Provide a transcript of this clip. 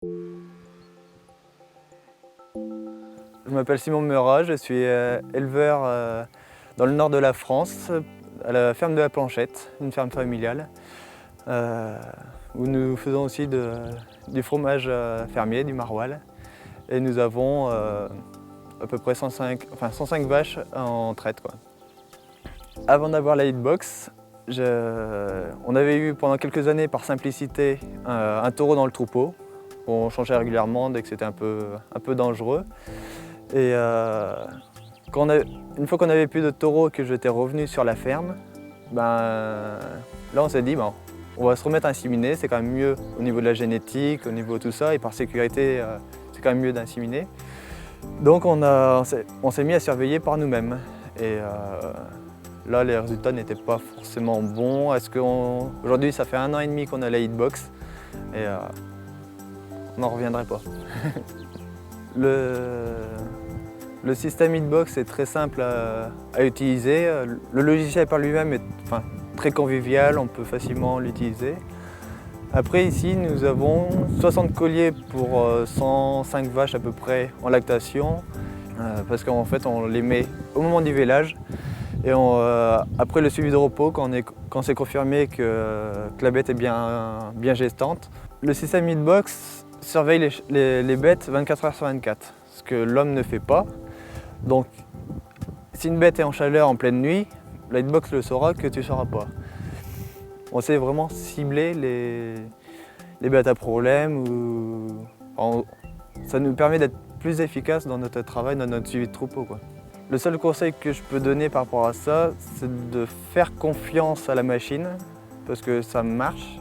Je m'appelle Simon Meurat, je suis éleveur dans le nord de la France, à la ferme de la Planchette, une ferme familiale, où nous faisons aussi du fromage fermier, du maroilles. Et nous avons à peu près 105 vaches en traite, quoi. Avant d'avoir la hitbox, on avait eu pendant quelques années, par simplicité, un taureau dans le troupeau. On changeait régulièrement dès que c'était un peu dangereux. Et une fois qu'on n'avait plus de taureaux et que j'étais revenu sur la ferme, là on s'est dit on va se remettre à inséminer, c'est quand même mieux au niveau de la génétique, au niveau de tout ça, et par sécurité c'est quand même mieux d'inséminer. Donc on s'est mis à surveiller par nous-mêmes. Et là les résultats n'étaient pas forcément bons. Aujourd'hui ça fait 1 an et demi qu'on a la hitbox et on n'en reviendrait pas. Le système hitbox est très simple à utiliser. Le logiciel par lui-même est très convivial, on peut facilement l'utiliser. Après ici nous avons 60 colliers pour 105 vaches à peu près en lactation, parce qu'en fait on les met au moment du vélage et après le suivi de repos, quand c'est confirmé que la bête est bien gestante. Le système hitbox surveille les bêtes 24 heures sur 24, ce que l'homme ne fait pas. Donc, si une bête est en chaleur en pleine nuit, la hitbox le saura que tu ne sauras pas. On sait vraiment cibler les bêtes à problème. Ça nous permet d'être plus efficace dans notre travail, dans notre suivi de troupeau, quoi. Le seul conseil que je peux donner par rapport à ça, c'est de faire confiance à la machine, parce que ça marche.